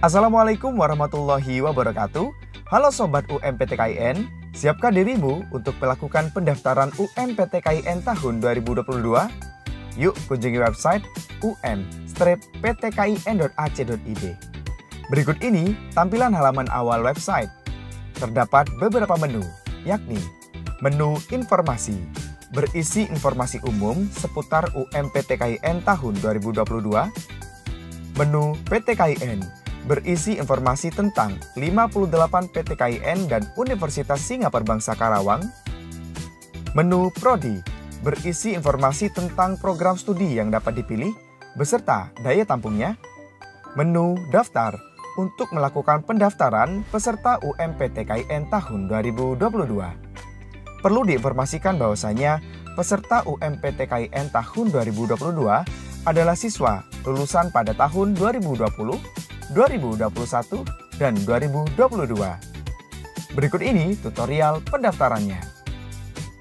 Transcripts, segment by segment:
Assalamualaikum warahmatullahi wabarakatuh. Halo Sobat UMPTKIN, siapkan dirimu untuk melakukan pendaftaran UMPTKIN tahun 2022? Yuk kunjungi website um-ptkin.ac.id. Berikut ini tampilan halaman awal website. Terdapat beberapa menu, yakni menu informasi, berisi informasi umum seputar UMPTKIN tahun 2022, menu PTKIN, berisi informasi tentang 58 PTKIN dan Universitas Singapura Bangsa Karawang. Menu Prodi, berisi informasi tentang program studi yang dapat dipilih beserta daya tampungnya. Menu Daftar, untuk melakukan pendaftaran peserta UMPTKIN tahun 2022. Perlu diinformasikan bahwasanya peserta UMPTKIN tahun 2022 adalah siswa lulusan pada tahun 2020, 2021, dan 2022. Berikut ini tutorial pendaftarannya.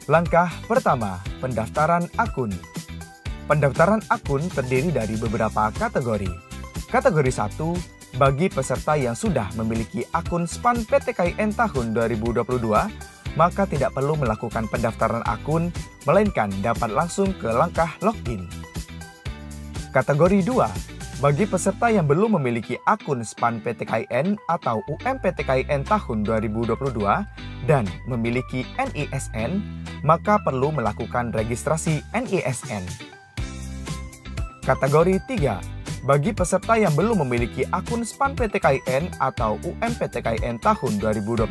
Langkah pertama, pendaftaran akun. Pendaftaran akun terdiri dari beberapa kategori. Kategori 1, bagi peserta yang sudah memiliki akun SPAN PTKIN tahun 2022, maka tidak perlu melakukan pendaftaran akun, melainkan dapat langsung ke langkah login. Kategori 2, bagi peserta yang belum memiliki akun SPAN PTKIN atau UMPTKIN tahun 2022 dan memiliki NISN, maka perlu melakukan registrasi NISN. Kategori 3, bagi peserta yang belum memiliki akun SPAN PTKIN atau UMPTKIN tahun 2022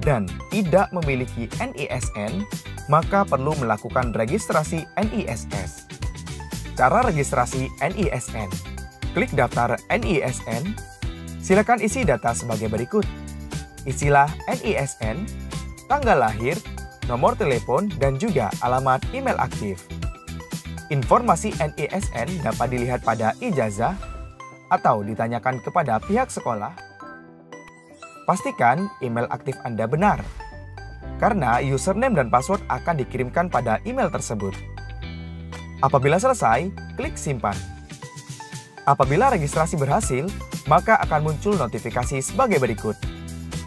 dan tidak memiliki NISN, maka perlu melakukan registrasi NISS. Cara registrasi NISN. Klik daftar NISN. Silakan isi data sebagai berikut. Isilah NISN, tanggal lahir, nomor telepon, dan juga alamat email aktif. Informasi NISN dapat dilihat pada ijazah atau ditanyakan kepada pihak sekolah. Pastikan email aktif Anda benar, karena username dan password akan dikirimkan pada email tersebut. Apabila selesai, klik simpan. Apabila registrasi berhasil, maka akan muncul notifikasi sebagai berikut.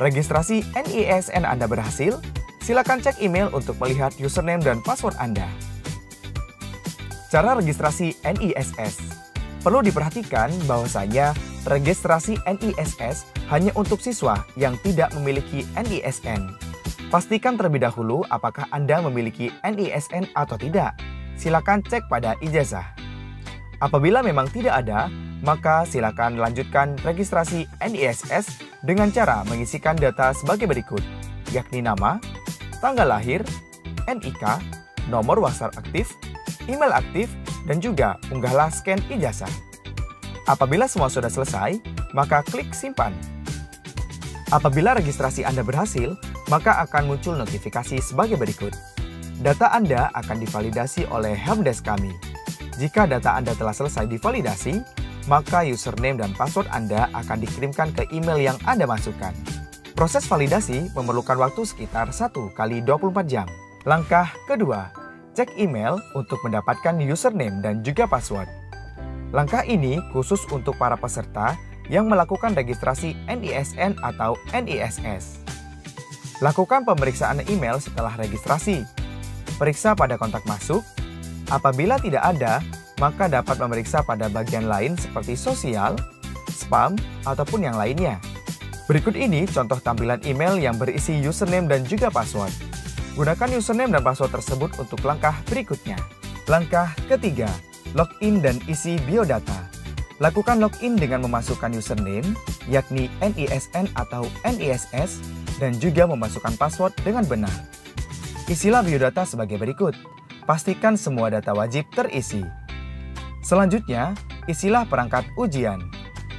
Registrasi NISN Anda berhasil, silakan cek email untuk melihat username dan password Anda. Cara registrasi NISS. Perlu diperhatikan bahwasanya registrasi NISS hanya untuk siswa yang tidak memiliki NISN. Pastikan terlebih dahulu apakah Anda memiliki NISN atau tidak. Silakan cek pada ijazah. Apabila memang tidak ada, maka silakan lanjutkan registrasi NISS dengan cara mengisikan data sebagai berikut, yakni nama, tanggal lahir, NIK, nomor WhatsApp aktif, email aktif, dan juga unggahlah scan ijazah. Apabila semua sudah selesai, maka klik simpan. Apabila registrasi Anda berhasil, maka akan muncul notifikasi sebagai berikut. Data Anda akan divalidasi oleh helpdesk kami. Jika data Anda telah selesai divalidasi, maka username dan password Anda akan dikirimkan ke email yang Anda masukkan. Proses validasi memerlukan waktu sekitar 1 kali 24 jam. Langkah kedua, cek email untuk mendapatkan username dan juga password. Langkah ini khusus untuk para peserta yang melakukan registrasi NISN atau NISS. Lakukan pemeriksaan email setelah registrasi. Periksa pada kontak masuk. Apabila tidak ada, maka dapat memeriksa pada bagian lain seperti sosial, spam, ataupun yang lainnya. Berikut ini contoh tampilan email yang berisi username dan juga password. Gunakan username dan password tersebut untuk langkah berikutnya. Langkah ketiga, login dan isi biodata. Lakukan login dengan memasukkan username, yakni NISN atau NISS, dan juga memasukkan password dengan benar. Isilah biodata sebagai berikut. Pastikan semua data wajib terisi. Selanjutnya, isilah perangkat ujian.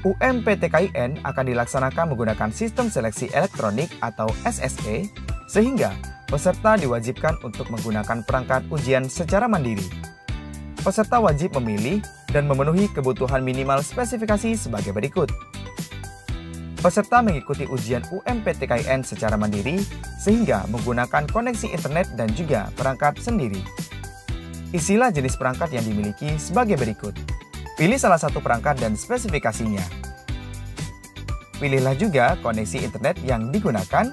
UMPTKIN akan dilaksanakan menggunakan sistem seleksi elektronik atau SSE, sehingga peserta diwajibkan untuk menggunakan perangkat ujian secara mandiri. Peserta wajib memilih dan memenuhi kebutuhan minimal spesifikasi sebagai berikut. Peserta mengikuti ujian UMPTKIN secara mandiri sehingga menggunakan koneksi internet dan juga perangkat sendiri. Isilah jenis perangkat yang dimiliki sebagai berikut. Pilih salah satu perangkat dan spesifikasinya. Pilihlah juga koneksi internet yang digunakan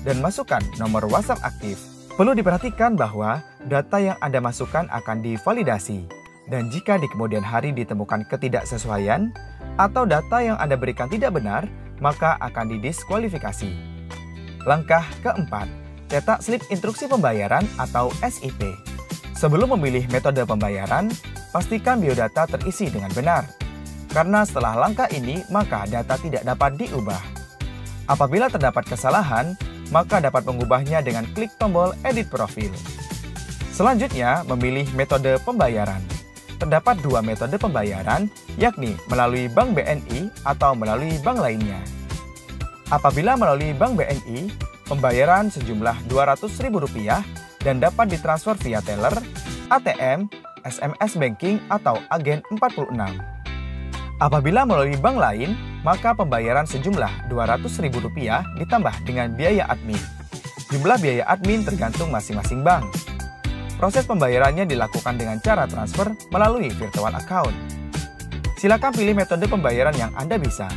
dan masukkan nomor WhatsApp aktif. Perlu diperhatikan bahwa data yang Anda masukkan akan divalidasi. Dan jika di kemudian hari ditemukan ketidaksesuaian atau data yang Anda berikan tidak benar, maka akan didiskualifikasi. Langkah keempat, cetak slip instruksi pembayaran atau SIP. Sebelum memilih metode pembayaran, pastikan biodata terisi dengan benar. Karena setelah langkah ini, maka data tidak dapat diubah. Apabila terdapat kesalahan, maka dapat mengubahnya dengan klik tombol Edit Profil. Selanjutnya, memilih metode pembayaran. Terdapat dua metode pembayaran, yakni melalui Bank BNI atau melalui bank lainnya. Apabila melalui Bank BNI, pembayaran sejumlah Rp200.000 dan dapat ditransfer via teller, ATM, SMS banking, atau agen 46. Apabila melalui bank lain, maka pembayaran sejumlah Rp200.000 ditambah dengan biaya admin. Jumlah biaya admin tergantung masing-masing bank. Proses pembayarannya dilakukan dengan cara transfer melalui virtual account. Silakan pilih metode pembayaran yang Anda bisa.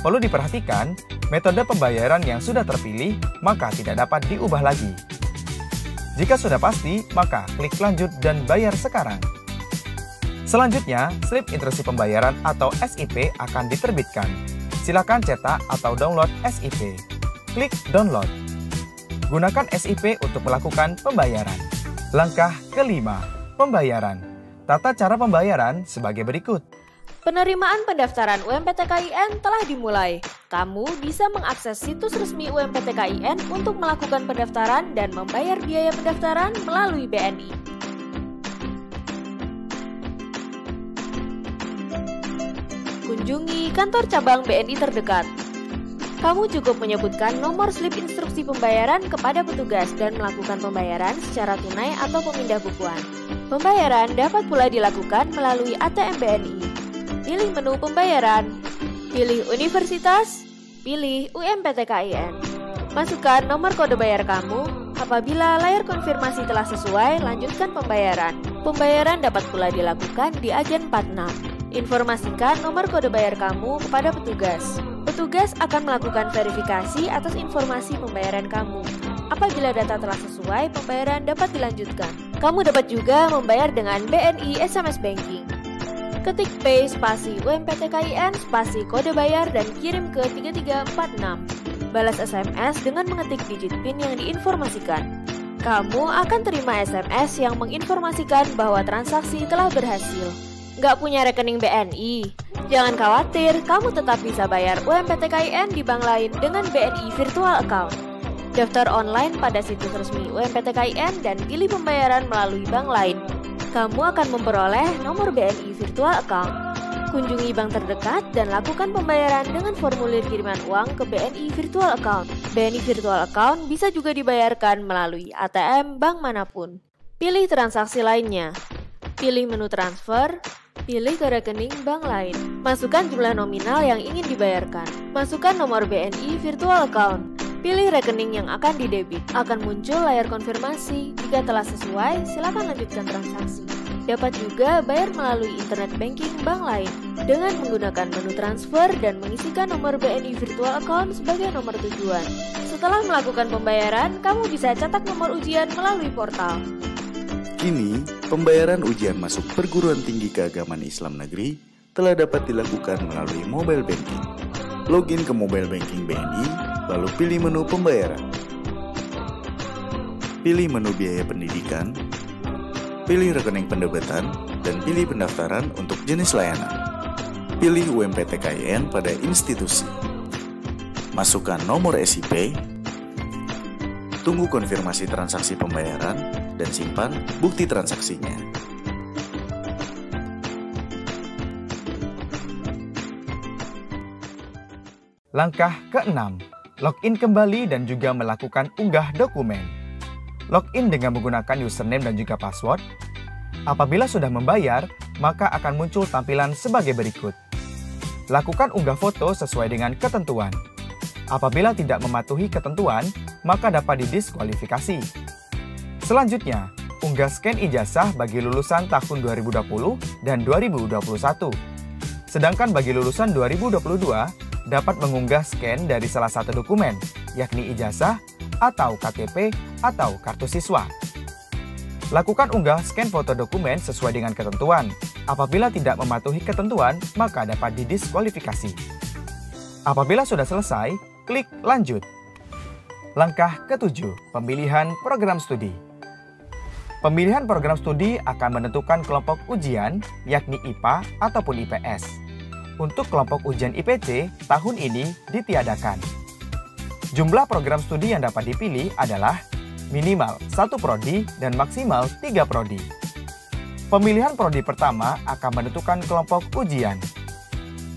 Perlu diperhatikan, metode pembayaran yang sudah terpilih maka tidak dapat diubah lagi. Jika sudah pasti, maka klik lanjut dan bayar sekarang. Selanjutnya, slip instruksi pembayaran atau SIP akan diterbitkan. Silakan cetak atau download SIP. Klik download. Gunakan SIP untuk melakukan pembayaran. Langkah kelima, pembayaran. Tata cara pembayaran sebagai berikut. Penerimaan pendaftaran UMPT KIN telah dimulai. Kamu bisa mengakses situs resmi UMPT KIN untuk melakukan pendaftaran dan membayar biaya pendaftaran melalui BNI. Kunjungi kantor cabang BNI terdekat. Kamu cukup menyebutkan nomor slip instruksi pembayaran kepada petugas dan melakukan pembayaran secara tunai atau pemindah bukuan. Pembayaran dapat pula dilakukan melalui ATM BNI. Pilih menu pembayaran, pilih universitas, pilih UMPT KIN. Masukkan nomor kode bayar kamu. Apabila layar konfirmasi telah sesuai, lanjutkan pembayaran. Pembayaran dapat pula dilakukan di agen 46. Informasikan nomor kode bayar kamu kepada petugas. Petugas akan melakukan verifikasi atas informasi pembayaran kamu. Apabila data telah sesuai, pembayaran dapat dilanjutkan. Kamu dapat juga membayar dengan BNI SMS Banking. Ketik Pay spasi UMPT KIN spasi kode bayar dan kirim ke 3346. Balas SMS dengan mengetik digit PIN yang diinformasikan. Kamu akan terima SMS yang menginformasikan bahwa transaksi telah berhasil. Nggak punya rekening BNI? Jangan khawatir, kamu tetap bisa bayar UMPT KIN di bank lain dengan BNI Virtual Account. Daftar online pada situs resmi UMPT KIN dan pilih pembayaran melalui bank lain. Kamu akan memperoleh nomor BNI Virtual Account. Kunjungi bank terdekat dan lakukan pembayaran dengan formulir kiriman uang ke BNI Virtual Account. BNI Virtual Account bisa juga dibayarkan melalui ATM bank manapun. Pilih transaksi lainnya. Pilih menu transfer. Pilih ke rekening bank lain. Masukkan jumlah nominal yang ingin dibayarkan. Masukkan nomor BNI Virtual Account. Pilih rekening yang akan didebit. Akan muncul layar konfirmasi. Jika telah sesuai, silakan lanjutkan transaksi. Dapat juga bayar melalui internet banking bank lain dengan menggunakan menu transfer dan mengisikan nomor BNI Virtual Account sebagai nomor tujuan. Setelah melakukan pembayaran, kamu bisa cetak nomor ujian melalui portal. Kini, pembayaran ujian masuk perguruan tinggi keagamaan Islam negeri telah dapat dilakukan melalui mobile banking. Login ke mobile banking BNI, lalu pilih menu pembayaran. Pilih menu biaya pendidikan, pilih rekening pendebitan, dan pilih pendaftaran untuk jenis layanan. Pilih UMPT KIN pada institusi. Masukkan nomor SIP, tunggu konfirmasi transaksi pembayaran, dan simpan bukti transaksinya. Langkah ke-6, login kembali dan juga melakukan unggah dokumen. Login dengan menggunakan username dan juga password. Apabila sudah membayar, maka akan muncul tampilan sebagai berikut. Lakukan unggah foto sesuai dengan ketentuan. Apabila tidak mematuhi ketentuan, maka dapat didiskualifikasi. Selanjutnya, unggah scan ijazah bagi lulusan tahun 2020 dan 2021. Sedangkan bagi lulusan 2022, dapat mengunggah scan dari salah satu dokumen, yakni ijazah atau KTP atau kartu siswa. Lakukan unggah scan foto dokumen sesuai dengan ketentuan. Apabila tidak mematuhi ketentuan, maka dapat didiskualifikasi. Apabila sudah selesai, klik lanjut. Langkah ke-7, pemilihan program studi. Pemilihan program studi akan menentukan kelompok ujian, yakni IPA ataupun IPS. Untuk kelompok ujian IPC, tahun ini ditiadakan. Jumlah program studi yang dapat dipilih adalah minimal 1 prodi dan maksimal 3 prodi. Pemilihan prodi pertama akan menentukan kelompok ujian.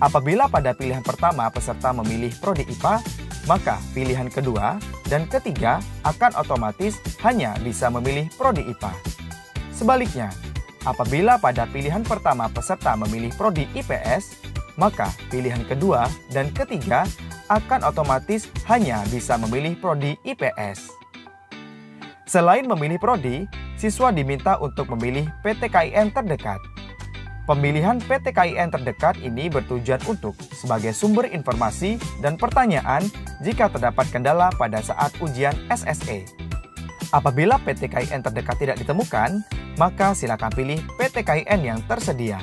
Apabila pada pilihan pertama peserta memilih prodi IPA, maka pilihan kedua dan ketiga akan otomatis hanya bisa memilih prodi IPA. Sebaliknya, apabila pada pilihan pertama peserta memilih prodi IPS, maka pilihan kedua dan ketiga akan otomatis hanya bisa memilih prodi IPS. Selain memilih prodi, siswa diminta untuk memilih PTKIN terdekat. Pemilihan PTKIN terdekat ini bertujuan untuk sebagai sumber informasi dan pertanyaan jika terdapat kendala pada saat ujian SSE. Apabila PTKIN terdekat tidak ditemukan, maka silakan pilih PTKIN yang tersedia.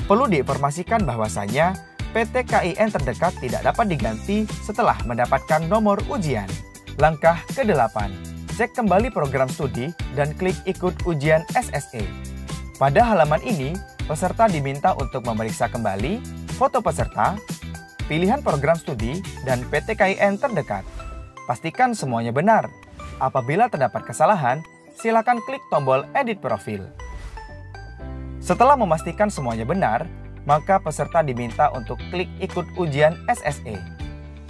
Perlu diinformasikan bahwasanya PTKIN terdekat tidak dapat diganti setelah mendapatkan nomor ujian. Langkah ke-8, cek kembali program studi dan klik ikut ujian SSE. Pada halaman ini, peserta diminta untuk memeriksa kembali foto peserta, pilihan program studi, dan PTKIN terdekat. Pastikan semuanya benar. Apabila terdapat kesalahan, silakan klik tombol edit profil. Setelah memastikan semuanya benar, maka peserta diminta untuk klik ikut ujian SSE.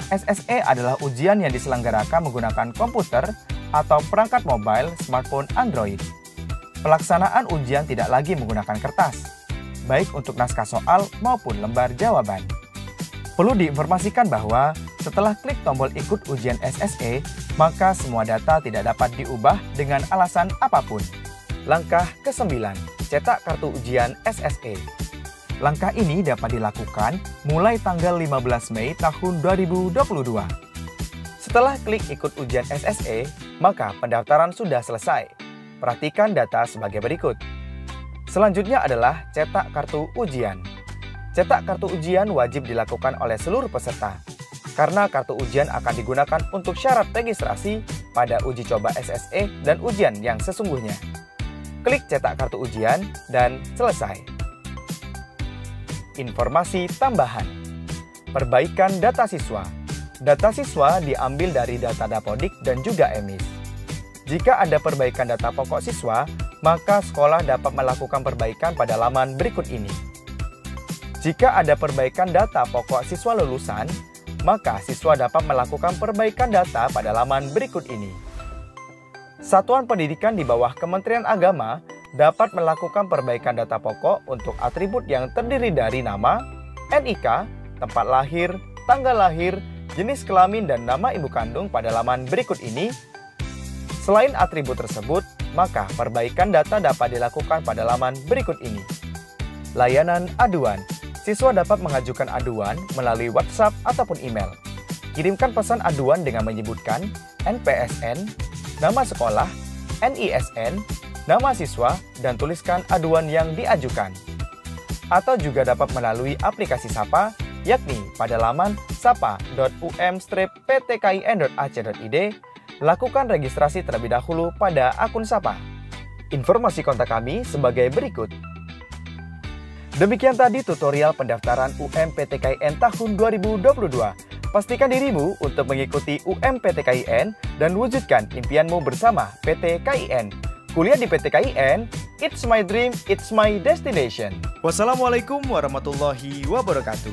SSE adalah ujian yang diselenggarakan menggunakan komputer atau perangkat mobile smartphone Android. Pelaksanaan ujian tidak lagi menggunakan kertas, baik untuk naskah soal maupun lembar jawaban. Perlu diinformasikan bahwa setelah klik tombol ikut ujian SSE, maka semua data tidak dapat diubah dengan alasan apapun. Langkah ke-9, cetak kartu ujian SSE. Langkah ini dapat dilakukan mulai tanggal 15 Mei tahun 2022. Setelah klik ikut ujian SSE, maka pendaftaran sudah selesai. Perhatikan data sebagai berikut. Selanjutnya adalah cetak kartu ujian. Cetak kartu ujian wajib dilakukan oleh seluruh peserta, karena kartu ujian akan digunakan untuk syarat registrasi pada uji coba SSE dan ujian yang sesungguhnya. Klik cetak kartu ujian dan selesai. Informasi tambahan. Perbaikan data siswa. Data siswa diambil dari data Dapodik dan juga EMIS. Jika ada perbaikan data pokok siswa, maka sekolah dapat melakukan perbaikan pada laman berikut ini. Jika ada perbaikan data pokok siswa lulusan, maka siswa dapat melakukan perbaikan data pada laman berikut ini. Satuan pendidikan di bawah Kementerian Agama dapat melakukan perbaikan data pokok untuk atribut yang terdiri dari nama, NIK, tempat lahir, tanggal lahir, jenis kelamin, dan nama ibu kandung pada laman berikut ini. Selain atribut tersebut, maka perbaikan data dapat dilakukan pada laman berikut ini. Layanan aduan. Siswa dapat mengajukan aduan melalui WhatsApp ataupun email. Kirimkan pesan aduan dengan menyebutkan NPSN, nama sekolah, NISN, nama siswa, dan tuliskan aduan yang diajukan. Atau juga dapat melalui aplikasi Sapa, yakni pada laman sapa.um-ptkin.ac.id. Lakukan registrasi terlebih dahulu pada akun Sapa. Informasi kontak kami sebagai berikut. Demikian tadi tutorial pendaftaran UMPTKIN tahun 2022. Pastikan dirimu untuk mengikuti UMPTKIN dan wujudkan impianmu bersama PTKIN. Kuliah di PTKIN, it's my dream, it's my destination. Wassalamualaikum warahmatullahi wabarakatuh.